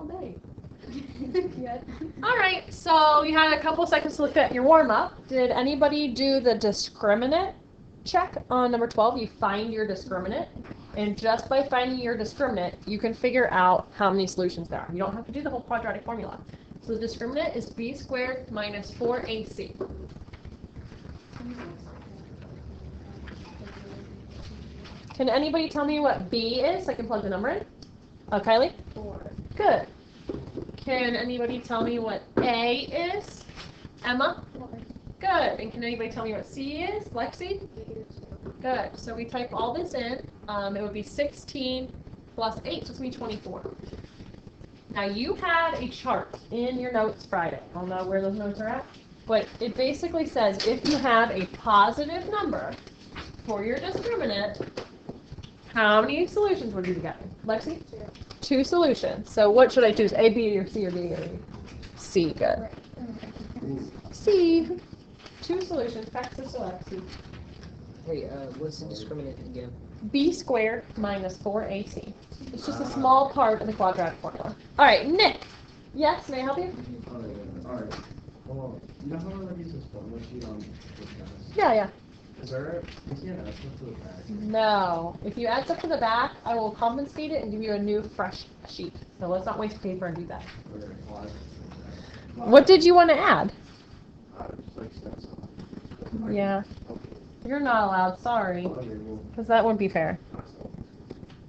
day. All right, so you had a couple seconds to look at your warm-up. Did anybody do the discriminant check on number 12? You find your discriminant, and just by finding your discriminant, you can figure out how many solutions there are. You don't have to do the whole quadratic formula. So the discriminant is b squared minus 4ac. Can anybody tell me what b is so I can plug the number in? Oh, Kylie? 4. Good. Can anybody tell me what A is? Emma? 4. Good. And can anybody tell me what C is? Lexi? Good. So we type all this in. It would be 16 plus 8, so it's going to be 24. Now you had a chart in your notes Friday. I don't know where those notes are at, but it basically says if you have a positive number for your discriminant, how many solutions would you be getting? Lexi? 2 solutions. So what should I choose? A, B, or C, or D, or E? C, good. C. 2 solutions. Practice Lexi. Wait, what's the discriminant again? B squared minus 4ac. It's just a small part of the quadratic formula. All right, Nick. Yes, may I help you? All right. Well, you know how I use this formula sheet on the class? Yeah. Is there an answer to the back? No. If you add stuff to the back, I will compensate it and give you a new fresh sheet. So let's not waste paper and do that. Okay, well, What did you want to add? just like steps. Yeah. You're not allowed, sorry. Okay, well, Because that wouldn't be fair.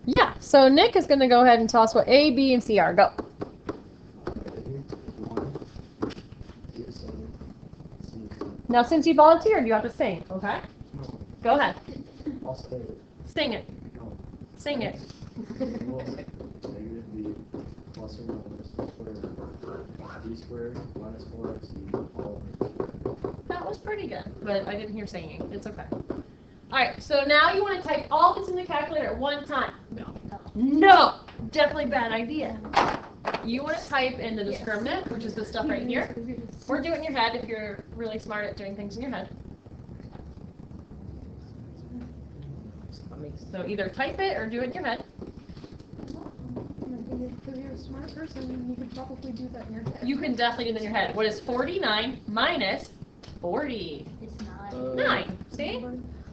Yeah, so Nick is going to go ahead and tell us what A, B, and C are. Go. Now, since you volunteered, you have to sing, okay? Go ahead. I'll say it. Sing it. Sing it. Well, negative b plus or minus squared b squared minus 4ac all over. That was pretty good, but I didn't hear singing. It's okay. All right, so now you want to type all this in the calculator at one time. No, definitely bad idea. You want to type in the discriminant, which is this stuff right here, or do it in your head if you're really smart at doing things in your head. So either type it or do it in your head. If you're a smart person, you could probably do that in your head. You can definitely do it in your head. What is 49 minus 40? It's 9. See?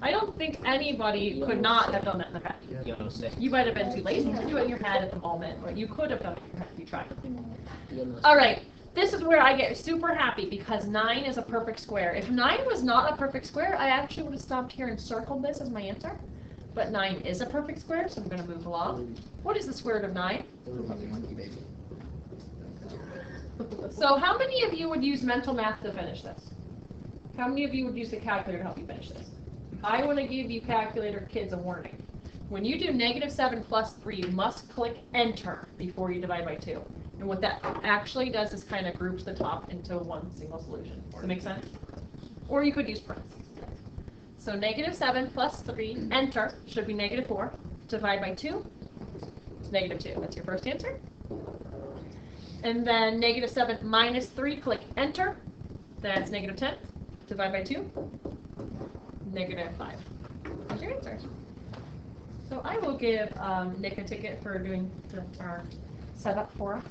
I don't think anybody could not have done that in their head. You might have been too lazy to do it in your head at the moment, but you could have done it in your head if you tried. All right. This is where I get super happy because 9 is a perfect square. If 9 was not a perfect square, I actually would have stopped here and circled this as my answer. But 9 is a perfect square, so I'm going to move along. What is the square root of 9? So how many of you would use mental math to finish this? How many of you would use the calculator to help you finish this? I want to give you calculator kids a warning. When you do -7 plus 3, you must click enter before you divide by 2. And what that actually does is kind of groups the top into one single solution. Does that make sense? Or you could use parentheses. So -7 plus 3, enter, should be -4. Divide by 2, it's -2. That's your first answer. And then -7 minus 3, click enter. That's -10. Divide by 2, -5. That's your answer. So I will give Nick a ticket for doing our setup for us.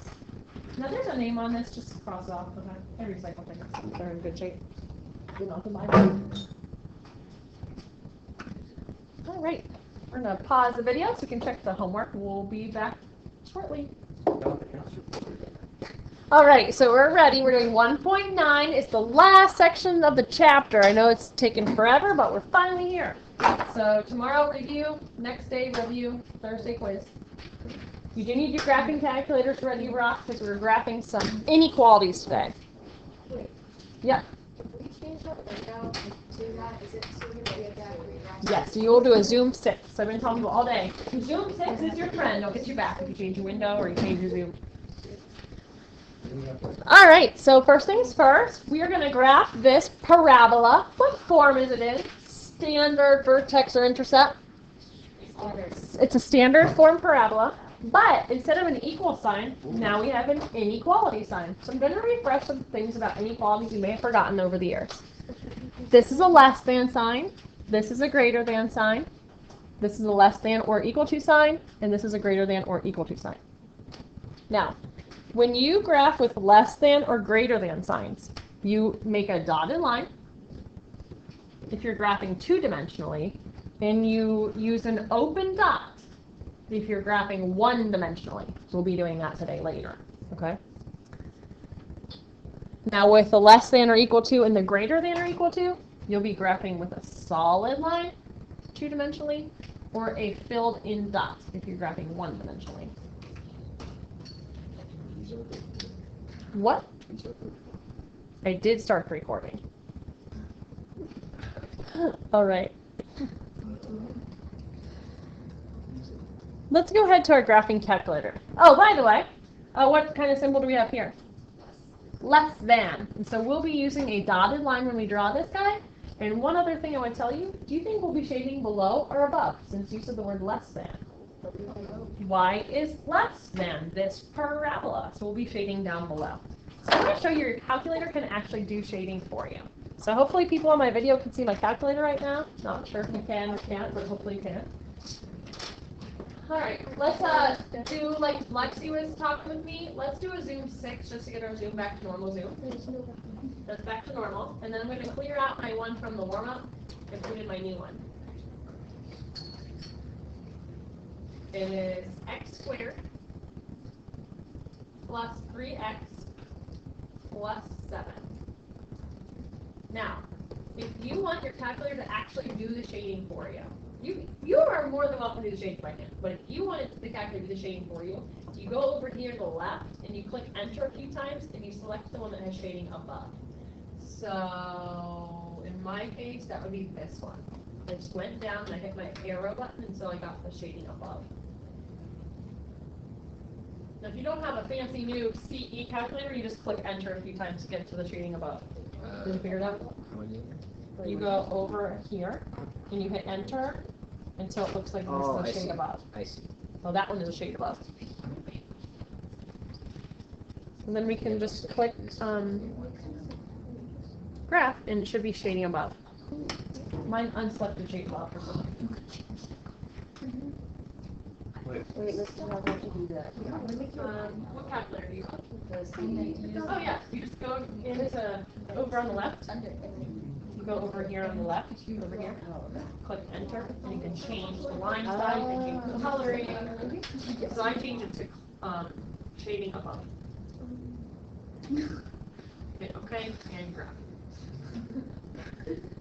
Now there's a name on this, just cross it off. Okay. I recycle things. They're in good shape. You're not to buy them. All right. We're going to pause the video so we can check the homework. We'll be back shortly. All right, so we're ready. We're doing 1.9. It's the last section of the chapter. I know it's taken forever, but we're finally here. So tomorrow review, next day review, Thursday quiz. You do need your graphing calculators ready, Rock, because we're graphing some inequalities today. Wait. Yeah. If we change that breakout to that, is it still going to be a gap redraft? Yes, you will do a Zoom 6. I've been telling you all day. Zoom 6 is your friend. It'll get you back if you change your window or you change your Zoom. All right, so first things first, we are going to graph this parabola. What form is it in? Standard, vertex, or intercept? It's a standard form parabola, but instead of an equal sign, now we have an inequality sign. So I'm going to refresh some things about inequalities you may have forgotten over the years. This is a less than sign. This is a greater than sign. This is a less than or equal to sign, and this is a greater than or equal to sign. Now, When you graph with less than or greater than signs, you make a dotted line. If you're graphing two-dimensionally, and you use an open dot if you're graphing one-dimensionally. We'll be doing that today later, okay? Now with the less than or equal to and the greater than or equal to, you'll be graphing with a solid line two-dimensionally or a filled-in dot if you're graphing one-dimensionally. What? I did start recording. All right. Let's go ahead to our graphing calculator. Oh, by the way, what kind of symbol do we have here? Less than. And so we'll be using a dotted line when we draw this guy. And one other thing I would tell you, do you think we'll be shading below or above, since you said the word less than? Y is less than this parabola, so we'll be shading down below. So I'm going to show you your calculator can actually do shading for you. So hopefully people on my video can see my calculator right now. Not sure if you can or can't, but hopefully you can. All right, let's do like Lexi was talking with me. Let's do a zoom 6 just to get our zoom back to normal zoom. That's back to normal. And then I'm going to clear out my one from the warm-up and put in my new one. It is x squared plus 3x plus 7. Now, if you want your calculator to actually do the shading for you, you are more than welcome to do the shading by hand. But if you want the calculator to do the shading for you, you go over here to the left and you click enter a few times and you select the one that has shading above. So in my case, that would be this one. I just went down and I hit my arrow button until I got the shading above. Now, if you don't have a fancy new CE calculator, you just click enter a few times to get to the shading above. Did you figure it out? You go over here and you hit enter until it looks like this is a shade above. I see. Oh, that one is a shade above. And then we can just click graph and it should be shading above. Mine unselected shade above or something. Wait, let's have to do that. What calculator do you want? Oh yeah, you just go into over on the left. You go over here on the left, over here. Click enter, and you can change the line size, you can change the coloring. So I changed it to shading above. Hit OK and graph.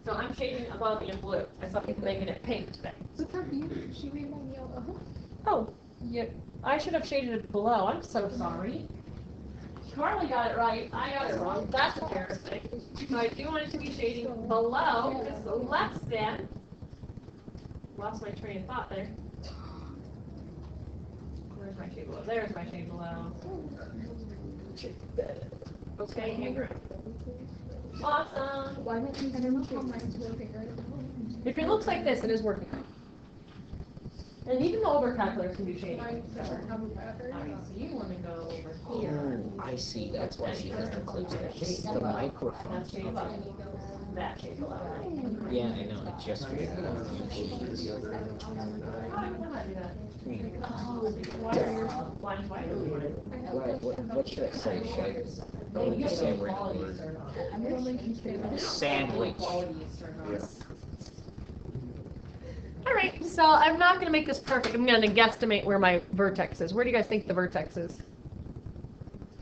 So I'm shading above in blue. I saw people making it pink today. Look how beautiful. She made mine yellow. Oh, yeah. I should have shaded it below. I'm so sorry. Carly got it right. I got it wrong. That's embarrassing. So I do want it to be shading below. It's less than. Lost my train of thought there. Where's my shade below? There's my shade below. Okay, Andrew. Awesome. Why don't you know how mine's working right? If it looks like this, it is working. And even the older calculators can do shading. Mine doesn't have a battery. Alright, so you want to go over here. Oh, I see. That's why she doesn't close that. The microphone. That's shade above. That shade below. Yeah, I know. I just figured it out. Why are yours blind white? Right, what should I say? Should I use the word? Sandwich. Alright, so I'm not going to make this perfect. I'm going to guesstimate where my vertex is. Where do you guys think the vertex is?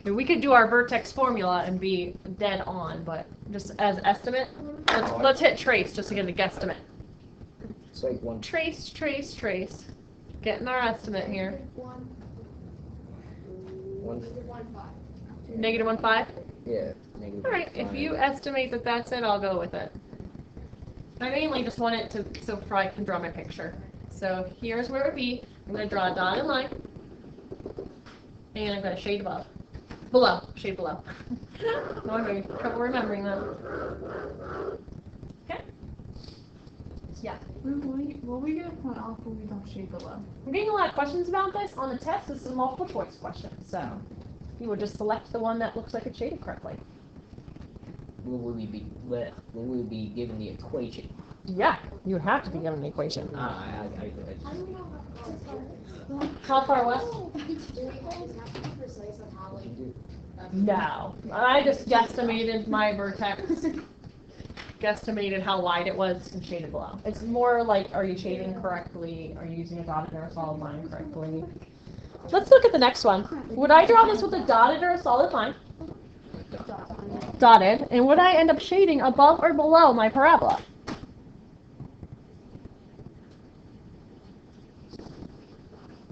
We could do our vertex formula and be dead on, but just as estimate, let's hit trace just to get a guesstimate. It's like one. Trace. Getting our estimate here. Negative 1.5? Yeah. Negative Alright, if 5. you estimate that that's it, I'll go with it. I mainly just want it to, so I can draw my picture. So here's where it would be. I'm going to draw a dotted line. And I'm going to shade above. Below. Shade below. No, I'm having trouble remembering that. Okay? Yeah. Will we get a point off when we don't shade below? I'm getting a lot of questions about this. On the test, this is a multiple choice question. So you would just select the one that looks like it's shaded correctly. Will we be given the equation? Yeah, you would have to be given an equation. I How far west? Do we guys have to be precise on how, like, No, I just guesstimated my vertex. Guesstimated how wide it was and shaded below. It's more like, are you shading correctly? Are you using a dotted or a solid line correctly? Let's look at the next one. Would I draw this with a dotted or a solid line? Dotted. And would I end up shading above or below my parabola?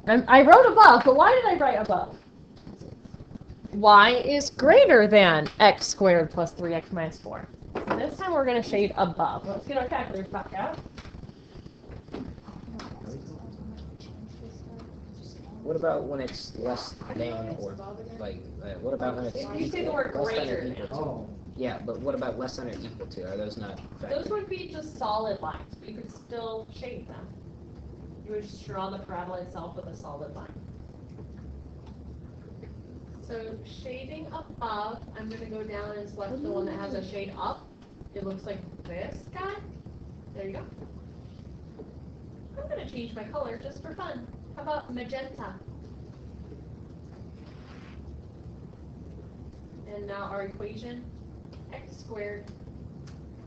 And I wrote above, but why did I write above? Y is greater than x squared plus 3x minus 4. So this time we're going to shade above. Let's get our calculators back out. What about when it's less than or like? What about when it's You say the word less than or greater equal to? Oh, Yeah, but what about less than or equal to? Are those not Those factored? would be just solid lines, but you could still shade them. You would just draw the parabola itself with a solid line. So shading above, I'm going to go down and select the one that has a shade up. It looks like this guy. There you go. I'm going to change my color just for fun. How about magenta? And now our equation, x squared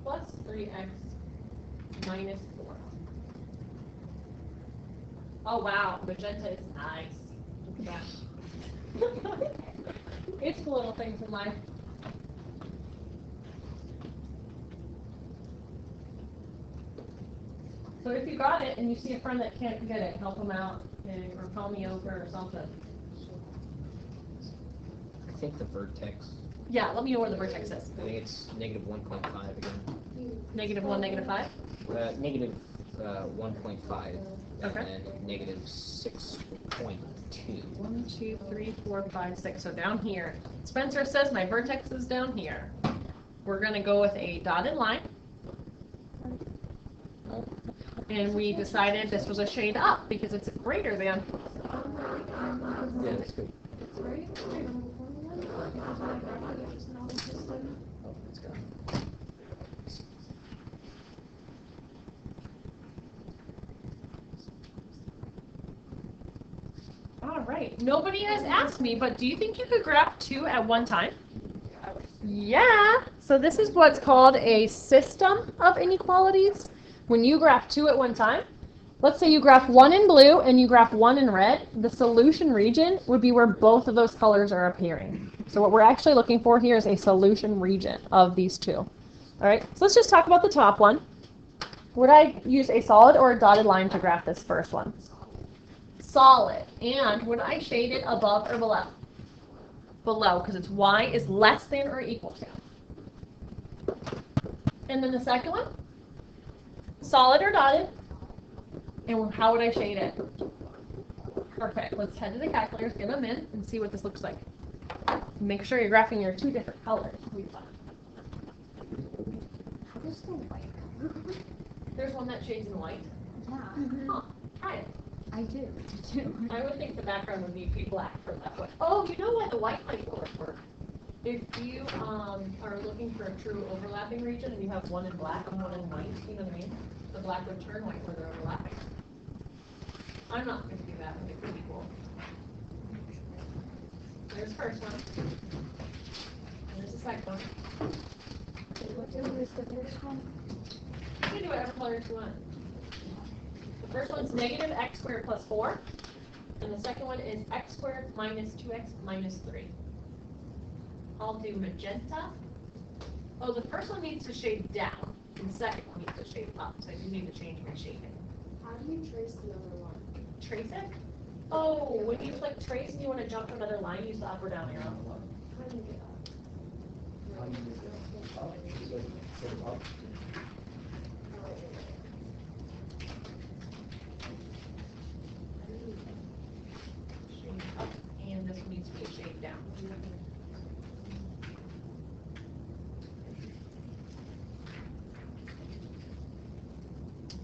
plus 3x minus 4. Oh wow, magenta is nice. Look at that. It's the little things in life. So if you got it and you see a friend that can't get it, help them out or call me over or something. I think the vertex. Yeah, let me know where the vertex is. I think it's negative 1.5 again. Negative 1, negative 5? Negative 1.5. Okay. And negative 6.2. 1, 2, 3, 4, 5, 6. So down here. Spencer says my vertex is down here. We're going to go with a dotted line. And we decided this was a shade up because it's greater than. Yeah, that's good. It's right. Because when I grabbed it, it was not existing. Oh, it's gone. All right. Nobody has asked me, but do you think you could graph 2 at one time? Yeah. So this is what's called a system of inequalities. When you graph 2 at one time, let's say you graph 1 in blue and you graph 1 in red, the solution region would be where both of those colors are appearing. So what we're actually looking for here is a solution region of these two. All right, so let's just talk about the top one. Would I use a solid or a dotted line to graph this first one? Solid. And would I shade it above or below? Below, because it's y is less than or equal to. And then the second one? Solid or dotted? And how would I shade it? Perfect. Let's head to the calculators, get them in, and see what this looks like. Make sure you're graphing your 2 different colors. What's the white color? There's one that shades in white. Yeah. Huh. Try it. I do. I would think the background would need to be black for that one. Oh, you know what? The white might work. If you are looking for a true overlapping region and you have one in black and one in white, you know what I mean? The black would turn white where they're overlapping. I'm not going to do that, but it could be cool. There's the first one. And there's the second one. What is the first one? You can do whatever colors you want. The first one's negative x squared plus 4. And the second one is x squared minus 2x minus 3. I'll do magenta. Oh, the first one needs to shade down. And the second one needs to shade up. So I do need to change my shading. How do you trace the other one? Trace it? Oh, when you click trace and you want to jump to another line, use the up or down arrow. How do you get up? how do you do that? Up, just like, sort of up. Shade up, and this one needs to be a shade down.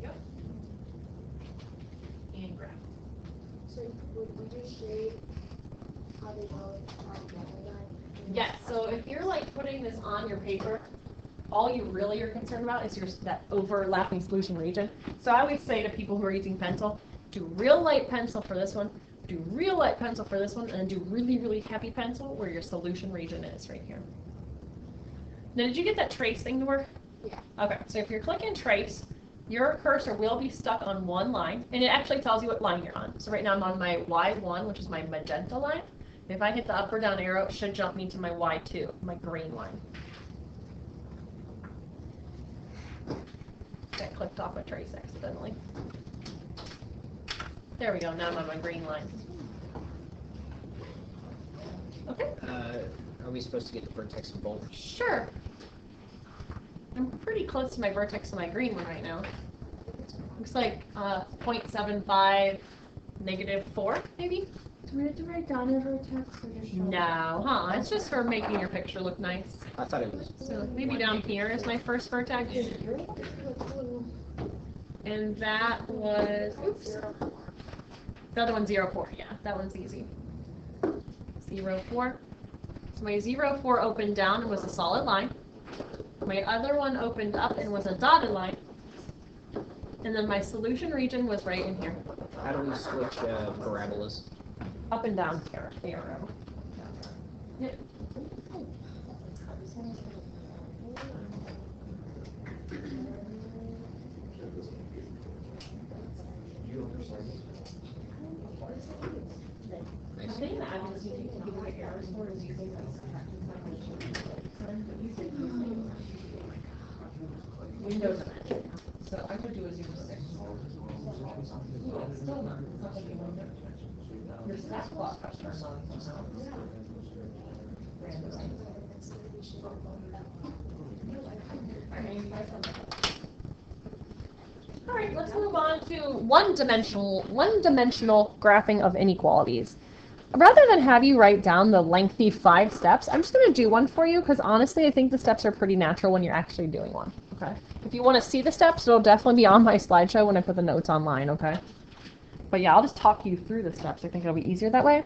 Yep. And graph. So would you just shade how they go on the other line? Yes, so if you're like putting this on your paper, all you really are concerned about is that overlapping solution region. So I always say to people who are using pencil, do real light pencil for this one, Do real light pencil for this one, and then do really, really heavy pencil where your solution region is right here. Now, did you get that trace thing to work? Yeah. Okay, so if you're clicking trace, your cursor will be stuck on one line, and it actually tells you what line you're on. So right now I'm on my Y1, which is my magenta line. If I hit the up or down arrow, it should jump me to my Y2, my green line. I clicked off a trace accidentally. There we go, now I'm on my green line. Okay. Are we supposed to get the vertex of both? Sure. I'm pretty close to my vertex of my green one right now. Looks like 0.75, -4, maybe? Do we have to write down a vertex or just show it? No, it's just for making your picture look nice. I thought it was. So maybe down here is my first vertex. And that was, oops. The other one's 0,4, yeah, that one's easy. 0,4. So my 0,4 opened down and was a solid line. My other one opened up and was a dotted line. And then my solution region was right in here. How do we switch parabolas? Up and down arrow. Yep. Nice. Windows dimension. So I could do a 0,6. Yeah, it's still not. It's not like a window dimension. Your stat block got turned on. All right, let's move on to one-dimensional graphing of inequalities. Rather than have you write down the lengthy 5 steps, I'm just going to do one for you because honestly, I think the steps are pretty natural when you're actually doing one. Okay. If you want to see the steps, it'll definitely be on my slideshow when I put the notes online. Okay. But yeah, I'll just talk you through the steps. I think it'll be easier that way.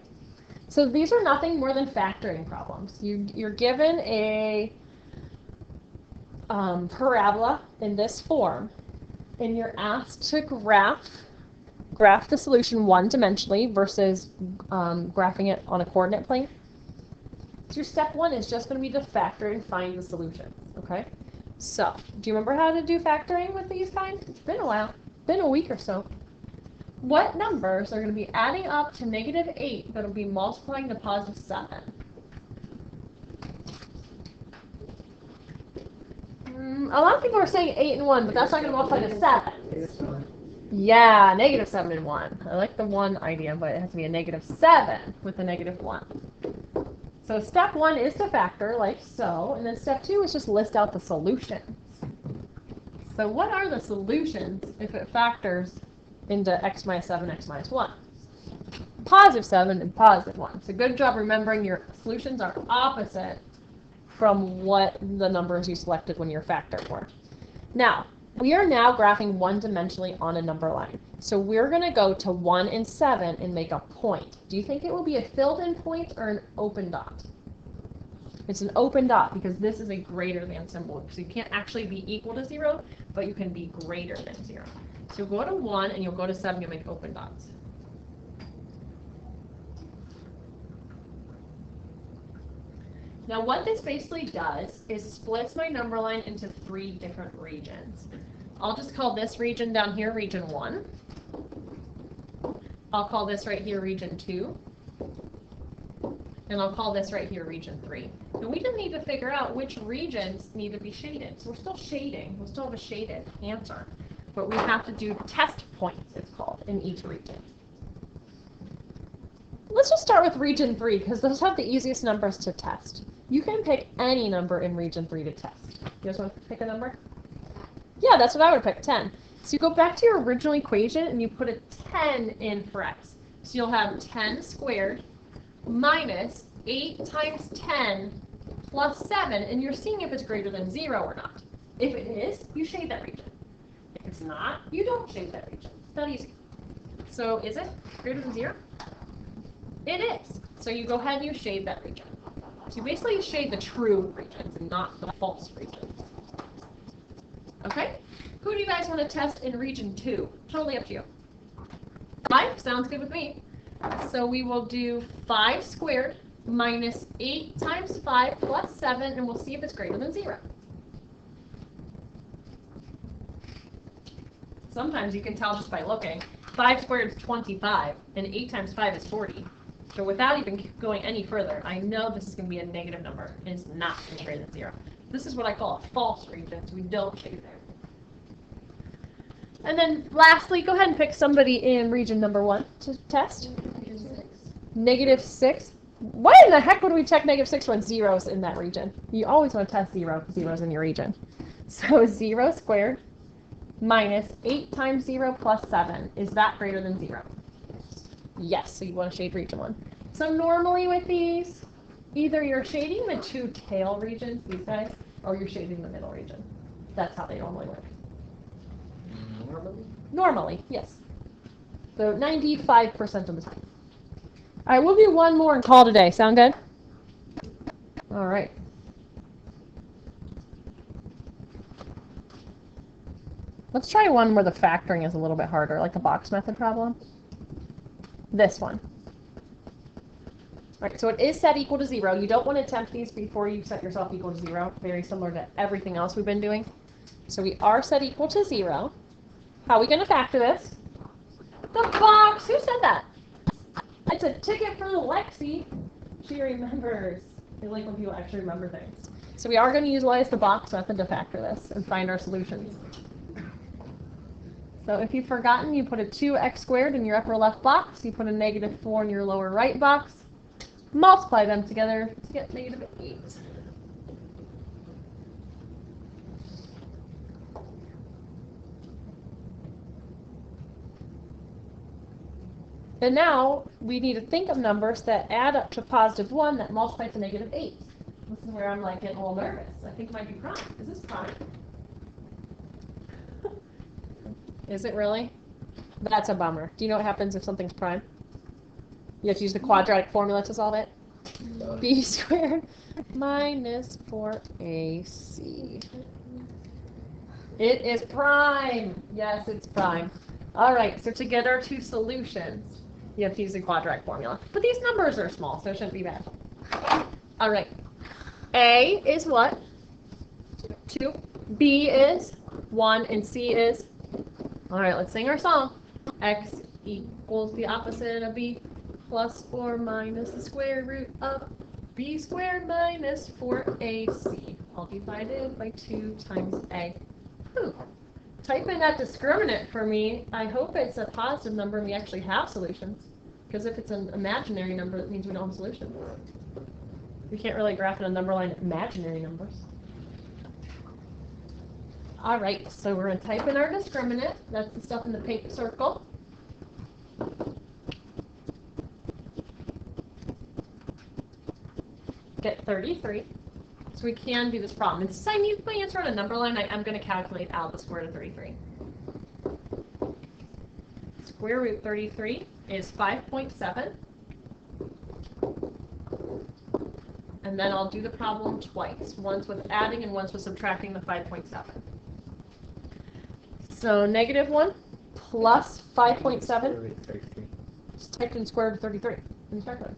So these are nothing more than factoring problems. You're given a parabola in this form, and you're asked to graph the solution one-dimensionally versus graphing it on a coordinate plane. So your step 1 is just going to be to factor and find the solution. Okay. So do you remember how to do factoring with these kinds? It's been a while. Been a week or so. What numbers are going to be adding up to -8 that will be multiplying to +7? A lot of people are saying 8 and 1, but that's not going to multiply to 7. Yeah, -7 and 1. I like the 1 idea, but it has to be a -7 with a -1. So step 1 is to factor, like so, and then step 2 is just list out the solutions. So what are the solutions if it factors into x minus 7, x minus 1? +7 and +1. So good job remembering your solutions are opposite from what the numbers you selected when your factor were. Now, we are now graphing one-dimensionally on a number line. So we're going to go to 1 and 7 and make a point. Do you think it will be a filled-in point or an open dot? It's an open dot because this is a greater than symbol. So you can't actually be equal to 0, but you can be greater than 0. So you'll go to 1 and you'll go to 7, you'll make open dots. Now what this basically does is splits my number line into 3 different regions. I'll just call this region down here region 1. I'll call this right here region 2. And I'll call this right here region 3. And we just need to figure out which regions need to be shaded. So we're still shading. We'll still have a shaded answer. But we have to do test points, it's called, in each region. Let's just start with region 3 because those have the easiest numbers to test. You can pick any number in region 3 to test. You guys want to pick a number? Yeah, that's what I would pick, 10. So you go back to your original equation and you put a 10 in for x. So you'll have 10 squared minus 8 times 10 plus 7, and you're seeing if it's greater than 0 or not. If it is, you shade that region. If it's not, you don't shade that region. It's that easy. So is it greater than 0? It is. So you go ahead and you shade that region. So you basically shade the true regions and not the false regions. Okay? Who do you guys want to test in region 2? Totally up to you. 5 sounds good with me. So we will do 5 squared minus 8 times 5 plus 7, and we'll see if it's greater than 0. Sometimes you can tell just by looking. 5 squared is 25, and 8 times 5 is 40. So without even going any further, I know this is going to be a negative number. It's not going to be greater than 0. This is what I call a false region, so we don't shade there. And then lastly, go ahead and pick somebody in region number 1 to test. -6. Why in the heck would we check -6 when 0 is in that region? You always want to test 0 because 0 is in your region. So 0 squared minus 8 times 0 plus 7. Is that greater than 0? Yes, so you want to shade region 1. So normally with these, either you're shading the 2 tail regions, these guys, or you're shading the middle region. That's how they normally work. Normally? Normally, yes. So 95% of the time. All right, we'll do one more and call today. Sound good? All right. Let's try one where the factoring is a little bit harder, like the box method problem. This one. All right, so it is set equal to 0. You don't want to attempt these before you set yourself equal to 0. Very similar to everything else we've been doing. So we are set equal to 0. How are we going to factor this? The box! Who said that? It's a ticket for Lexi. She remembers. I like when people actually remember things. So we are going to utilize the box method to factor this and find our solutions. So if you've forgotten, you put a 2x squared in your upper left box. You put a -4 in your lower right box. Multiply them together to get -8. And now we need to think of numbers that add up to +1 that multiply to -8. This is where I'm like getting a little nervous. I think it might be prime. Is this prime? Is it really? That's a bummer. Do you know what happens if something's prime? You have to use the quadratic formula to solve it. B squared minus 4AC. It is prime. Yes, it's prime. All right, so to get our 2 solutions, you have to use the quadratic formula. But these numbers are small, so it shouldn't be bad. All right. A is what? 2. B is 1, and C is? All right, let's sing our song. X equals the opposite of B, plus or minus the square root of B squared minus 4AC, all divided by 2 times A. Ooh. Type in that discriminant for me. I hope it's a positive number and we actually have solutions. Because if it's an imaginary number, that means we don't have solutions. We can't really graph in a number line imaginary numbers. All right, so we're going to type in our discriminant. That's the stuff in the pink circle. Get 33. So we can do this problem. And since I need my answer on a number line, I'm going to calculate out the square root of 33. Square root 33 is 5.7. And then I'll do the problem twice. Once with adding and once with subtracting the 5.7. So -1 plus 5.7. Just typed in square root of 33 in the calculator.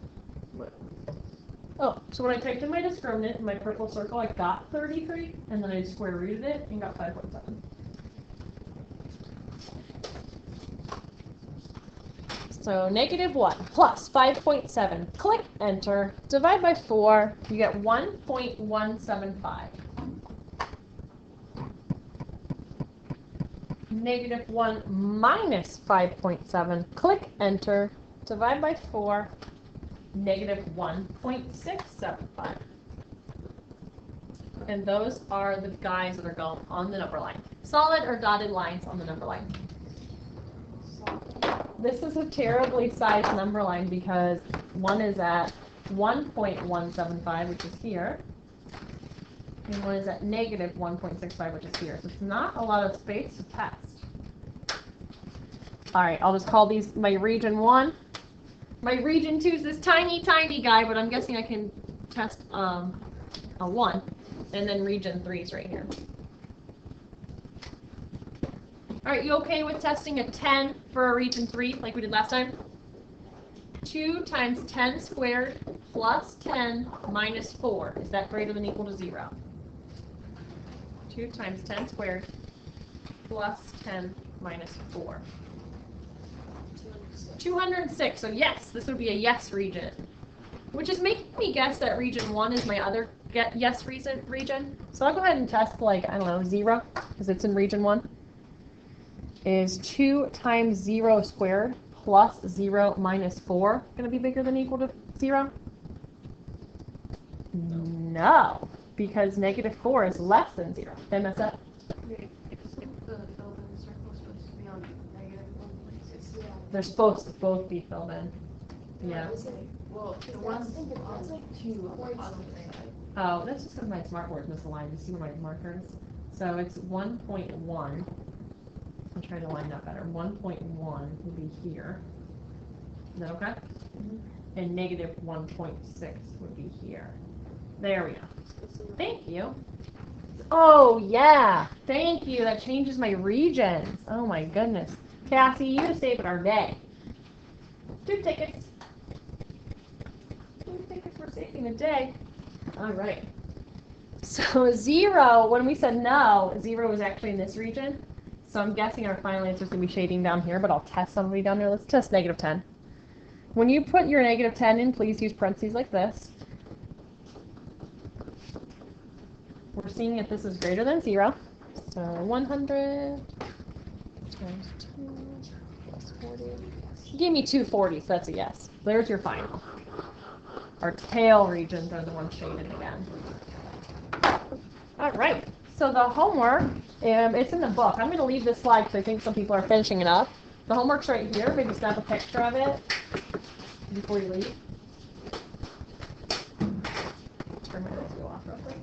Oh, so when I typed in my discriminant in my purple circle, I got 33, and then I square rooted it and got 5.7. So -1 plus 5.7. Click enter. Divide by 4. You get 1.175. -1 minus 5.7. Click enter. Divide by 4. -1.675. And those are the guys that are going on the number line. Solid or dotted lines on the number line. This is a terribly sized number line because one is at 1.175, which is here, and one is at -1.65, which is here. So it's not a lot of space to test. All right, I'll just call these my region 1. My region 2 is this tiny, tiny guy, but I'm guessing I can test a 1. And then region 3 is right here. All right, you okay with testing a 10 for a region 3 like we did last time? 2 times 10 squared plus 10 minus 4. Is that greater than or equal to 0? 2 times 10 squared plus 10 minus 4. 206. So yes, this would be a yes region. Which is making me guess that region 1 is my other yes region. So I'll go ahead and test, like, I don't know, 0, because it's in region 1. Is 2 times 0 squared plus 0 minus 4 going to be bigger than or equal to 0? No, because negative 4 is less than 0. Did I mess up? They're supposed to both be filled in. Yeah. Well, the one's like 2 Oh, that's just because my smartboard is misaligned. You see where my marker is? So it's 1.1. I'm trying to line that better. 1.1 would be here. Is that okay? Mm-hmm. And negative 1.6 would be here. There we go. Thank you. Oh, yeah. Thank you. That changes my regions. Oh, my goodness. Cassie, you saved our day. 2 tickets. 2 tickets for saving the day. All right. So 0, when we said no, 0 was actually in this region. So I'm guessing our final answer is going to be shading down here, but I'll test somebody down there. Let's test negative 10. When you put your negative 10 in, please use parentheses like this. We're seeing if this is greater than 0. So 100 times 2 plus 40. Give me 240, so that's a yes. There's your final. Our tail regions are the ones shaded again. All right. So the homework, it's in the book. I'm going to leave this slide because I think some people are finishing it up. The homework's right here. Maybe snap a picture of it before you leave. Turn my video off real quick.